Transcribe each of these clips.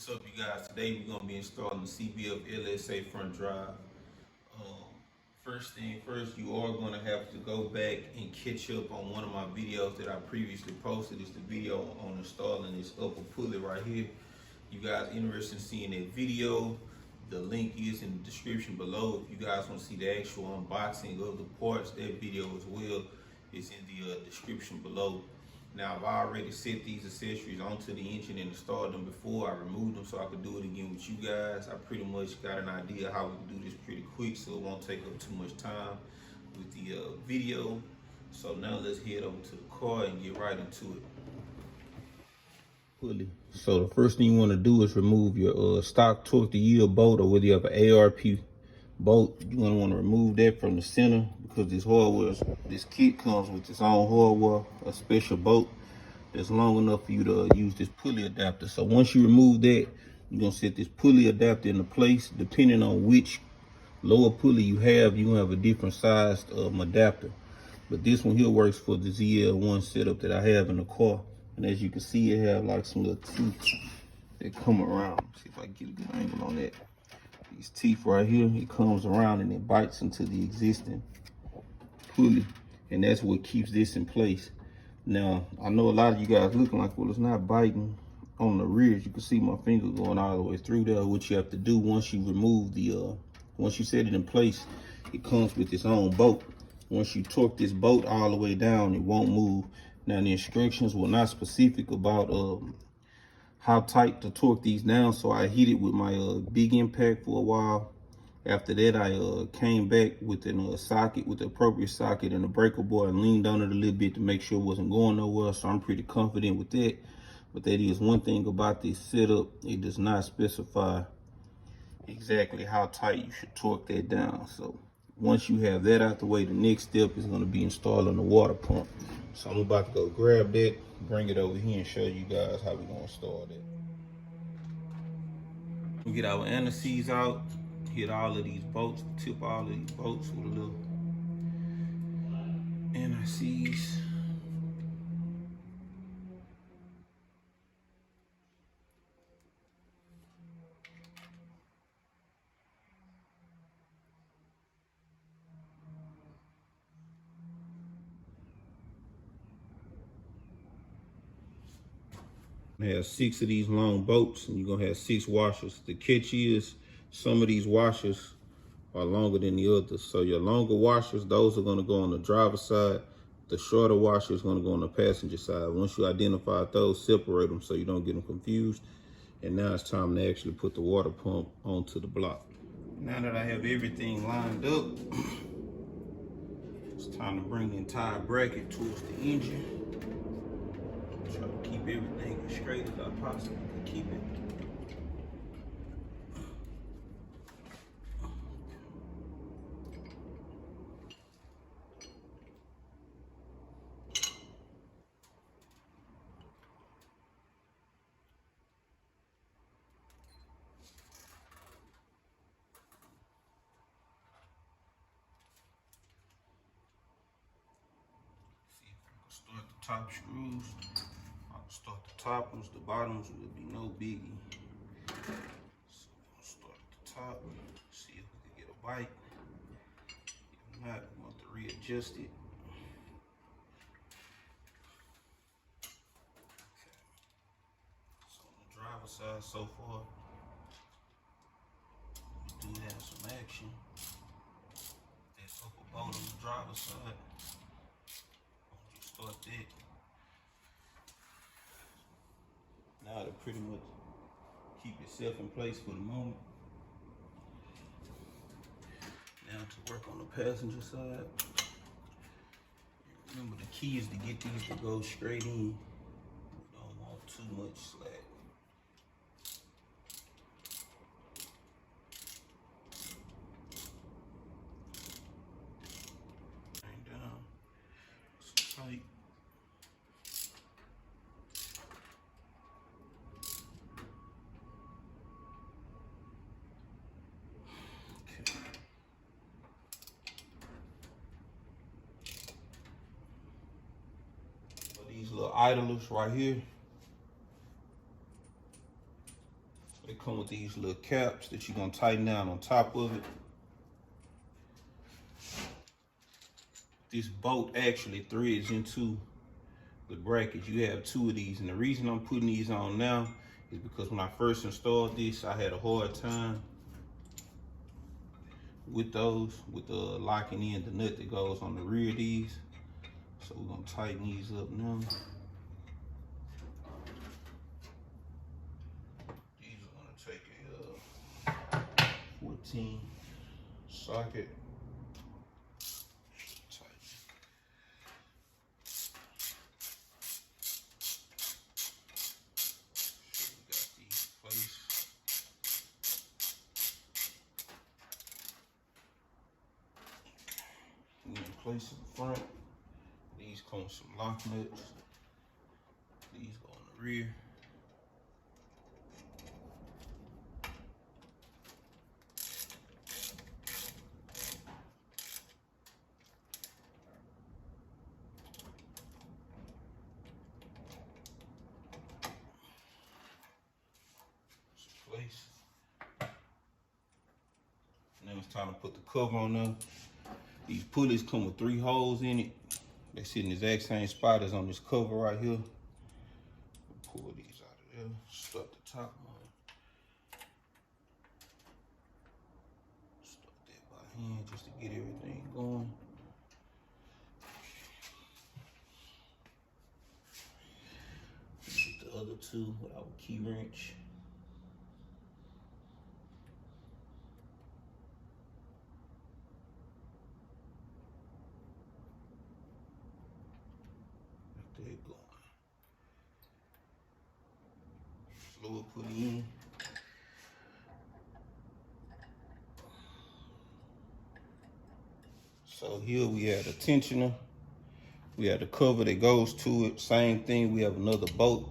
What's up, you guys? Today we're gonna be installing the CVF LSA front drive. First thing first, you are gonna have to go back and catch up on one of my videos that I previously posted. It's the video on installing this upper pulley right here. You guys interested in seeing that video? The link is in the description below. If you guys want to see the actual unboxing of the parts, that video as well is in the description below. Now, I've already set these accessories onto the engine and installed them before. I removed them so I could do it again with you guys. I pretty much got an idea how we can do this pretty quick, so it won't take up too much time with the video. So now let's head over to the car and get right into it. Pulley. So the first thing you want to do is remove your stock torque to yield bolt, or whether you have an ARP bolt. You're going to want to remove that from the center, because this kit comes with its own hardware, a special bolt that's long enough for you to use this pulley adapter. So once you remove that, you're going to set this pulley adapter into place. Depending on which lower pulley you have, you're going to have a different sized adapter. But this one here works for the ZL1 setup that I have in the car. And as you can see, it have like some little teeth that come around. See if I can get a good angle on that. These teeth right here, it comes around and it bites into the existing pulley. And that's what keeps this in place. Now, I know a lot of you guys looking like, well, it's not biting on the rear. You can see my finger going all the way through there. What you have to do once you remove the, once you set it in place, it comes with its own bolt. Once you torque this bolt all the way down, it won't move. Now, the instructions were not specific about how tight to torque these down, so I hit it with my big impact for a while. After that, I came back with a socket, with the appropriate socket and a breaker bar, and leaned on it a little bit to make sure it wasn't going nowhere, so I'm pretty confident with that. But that is one thing about this setup, it does not specify exactly how tight you should torque that down. So once you have that out the way, the next step is going to be installing the water pump. So I'm about to go grab that, bring it over here, and show you guys how we're going to install that. We get our anti-seize out, hit all of these bolts, tip all of these bolts with a little anti-seize. Have 6 of these long bolts, and you're gonna have 6 washers. The catch is some of these washers are longer than the others. So your longer washers, those are gonna go on the driver's side. The shorter washer is gonna go on the passenger side. Once you identify those, separate them so you don't get them confused. And now it's time to actually put the water pump onto the block. Now that I have everything lined up, it's time to bring the entire bracket towards the engine. Try to keep everything as straight as I possibly can keep it. See if I can start the top screws. I'll start the top ones, the bottoms will be no biggie. So I'll start at the top, see if we can get a bite. If not, we want to readjust it. Okay. So on the driver's side so far, we do have some action. That upper bolt on the driver's side. Once you start that, now to pretty much keep itself in place for the moment. Now to work on the passenger side. Remember, the key is to get these to go straight in. We don't want too much slack. Bring down some tight. These little idlers right here, They come with these little caps that you're gonna tighten down on top of it. This bolt actually threads into the brackets. You have two of these, and the reason I'm putting these on now is because when I first installed this, I had a hard time with locking in the nut that goes on the rear of these. So we're gonna tighten these up now. These are gonna take a 14 socket. Place in the front. These come with some lock nuts. These go on the rear. Place. Now it's time to put the cover on there. These pulleys come with 3 holes in it. They sit in the exact same spot as on this cover right here. Pull these out of there, start the top one. Start that by hand just to get everything going. Get the other 2 with our key wrench. Slow put it in. So here we have the tensioner. We have the cover that goes to it. Same thing, we have another bolt.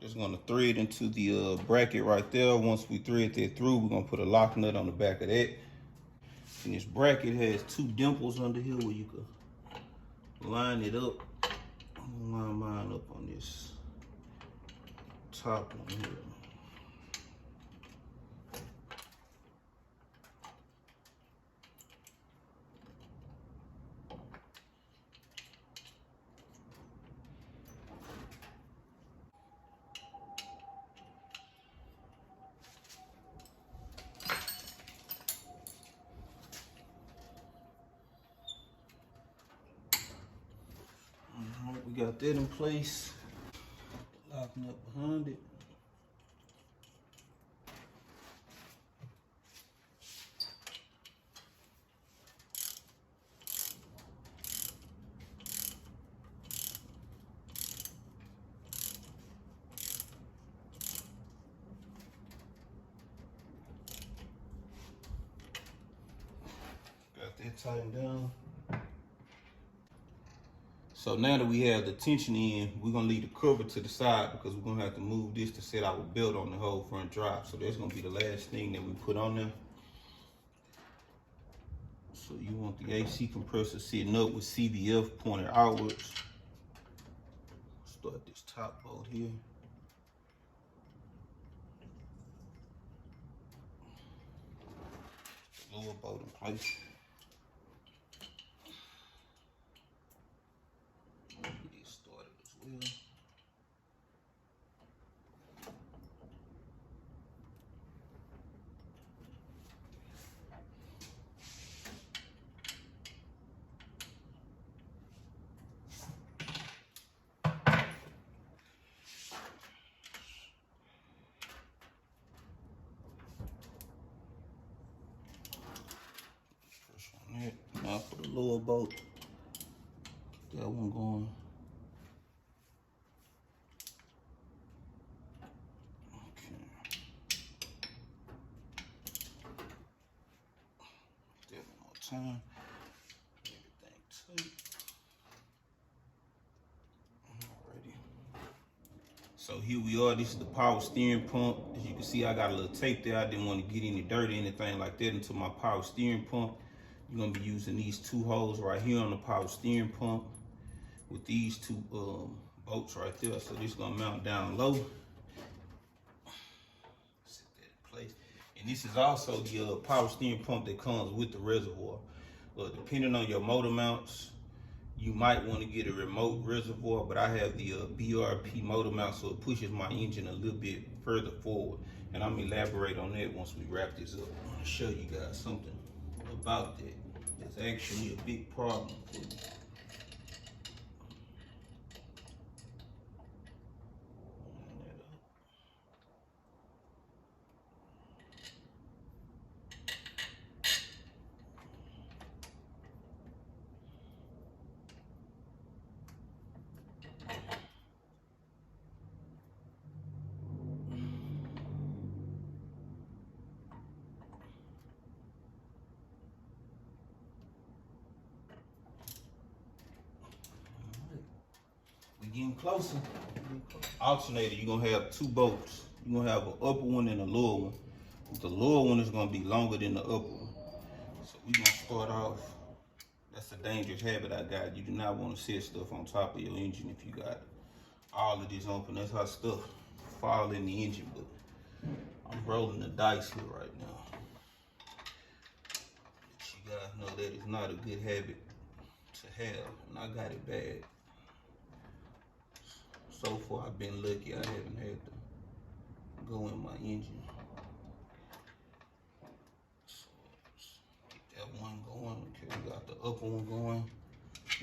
Just gonna thread into the bracket right there. Once we thread that through, we're gonna put a lock nut on the back of that. And this bracket has 2 dimples under here where you can line it up. I'm gonna line mine up on this top one here. All right, we got that in place. Locking up behind it. Got that tightened down. So now that we have the tension in, we're gonna leave the cover to the side because we're gonna have to move this to set our belt on the whole front drive. So that's gonna be the last thing that we put on there. So you want the AC compressor sitting up with CVF pointed outwards. Start this top bolt here. Lower bolt in place. Get this started as well. Now for the lower bolt, get that one going. Okay. Do that one more time. Everything tight. Alrighty. So here we are. This is the power steering pump. As you can see, I got a little tape there. I didn't want to get any dirt or anything like that into my power steering pump. You're gonna be using these 2 holes right here on the power steering pump with these 2 bolts right there. So this is gonna mount down low. And this is also the power steering pump that comes with the reservoir. Depending on your motor mounts, you might want to get a remote reservoir, but I have the BRP motor mount, so it pushes my engine a little bit further forward. And I'm gonna elaborate on that once we wrap this up. I want to show you guys something about that. That's actually a big problem for me. Getting closer. Alternator, you're gonna have two bolts. You're gonna have an upper one and a lower one. The lower one is gonna be longer than the upper one. So we're gonna start off. That's a dangerous habit I got. You do not want to set stuff on top of your engine if you got all of this open. That's how stuff fall in the engine. But I'm rolling the dice here right now. Let you guys know that is not a good habit to have, and I got it bad. So far, I've been lucky. I haven't had to go in my engine. So let's get that one going. Okay, we got the upper one going.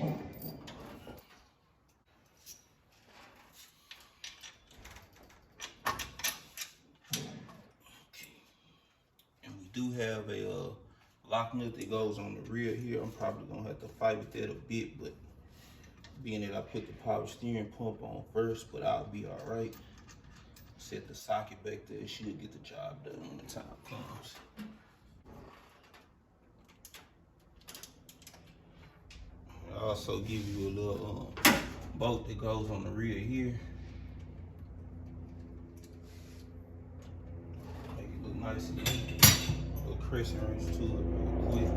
Okay. And we do have a lock nut that goes on the rear here. I'm probably gonna have to fight with that a bit, but being that I put the power steering pump on first, but I'll be all right. Set the socket back there, it should get the job done when the time comes. I'll also give you a little bolt that goes on the rear here. Make it look nice and neat. A little crescent wrench to it real quick.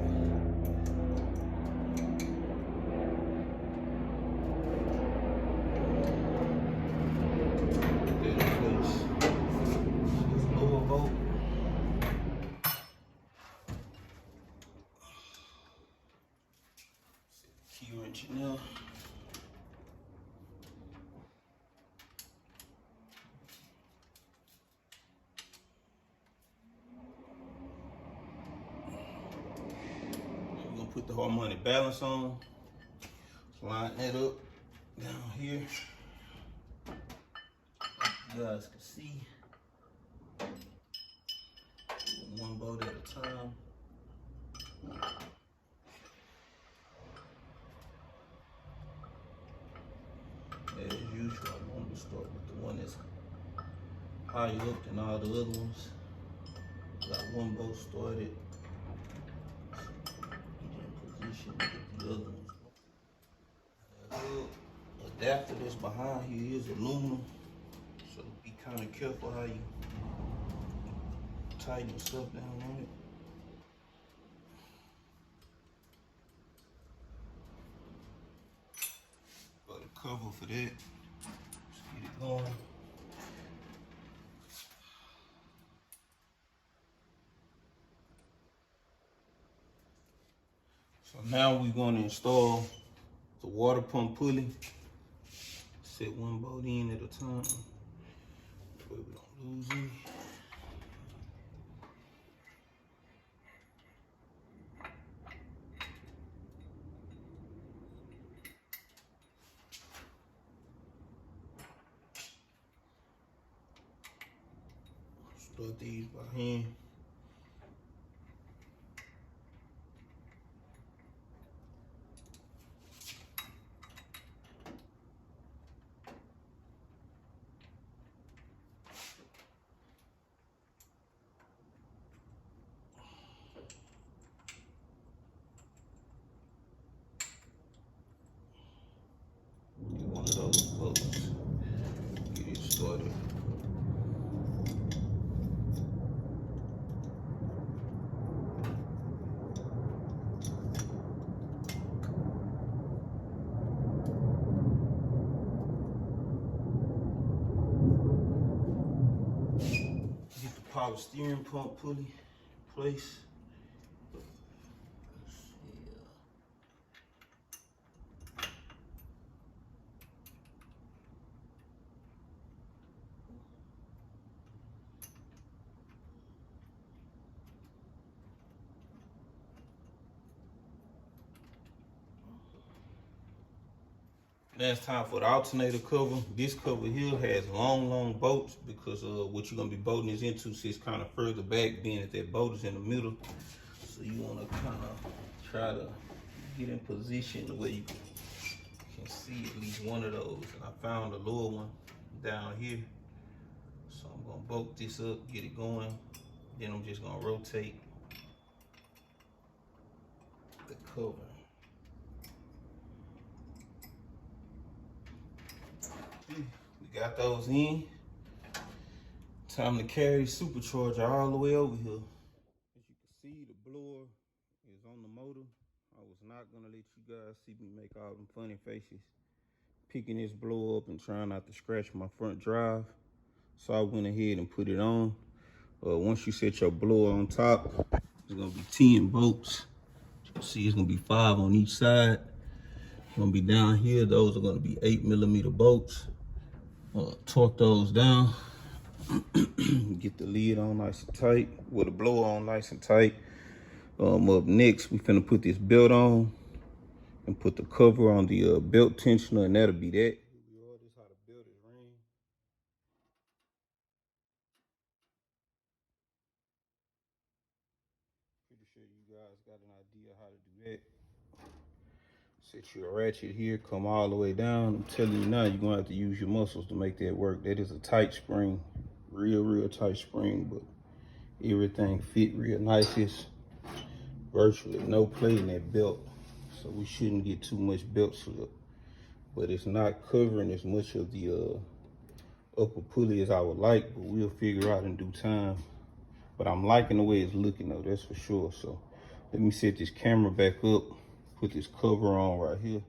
Now, we're gonna put the harmonic balance on. Line that up down here. You guys can see one bolt at a time. As usual, I want to start with the one that's higher up than all the other ones. Got one bolt started. Get in position to get the other ones. The adapter that's behind here is aluminum, so be kind of careful how you tighten stuff down on it. Cover for that. Let's get it going. So now we're going to install the water pump pulley. Set one bolt in at a time. That way we don't lose any. Start these by hand. Get one of those bolts. Get it started. power steering pump pulley place. Now it's time for the alternator cover. This cover here has long bolts because what you're gonna be bolting this into sits kind of further back, being that bolt is in the middle. So you wanna kind of try to get in position where you can see at least one of those. And I found a lower one down here. So I'm gonna bolt this up, get it going. Then I'm just gonna rotate the cover. We got those in. Time to carry the supercharger all the way over here. As you can see, the blower is on the motor. I was not gonna let you guys see me make all them funny faces picking this blower up and trying not to scratch my front drive. So I went ahead and put it on. Once you set your blower on top, there's gonna be 10 bolts. You can see it's gonna be 5 on each side. Gonna be down here, those are gonna be 8mm bolts. Torque those down. Get the lid on nice and tight, with the blower on nice and tight. Up next, we finna put this belt on and put the cover on the belt tensioner, and that'll be that. This is how the belt is ran. Pretty sure you guys got an idea how to do that. Set your ratchet here, come all the way down. I'm telling you now, you're gonna have to use your muscles to make that work. That is a tight spring, real tight spring, but everything fit real nice. It's virtually no play in that belt, so we shouldn't get too much belt slip. But it's not covering as much of the upper pulley as I would like, but we'll figure out in due time. But I'm liking the way it's looking though, that's for sure. So let me set this camera back up, put this cover on right here.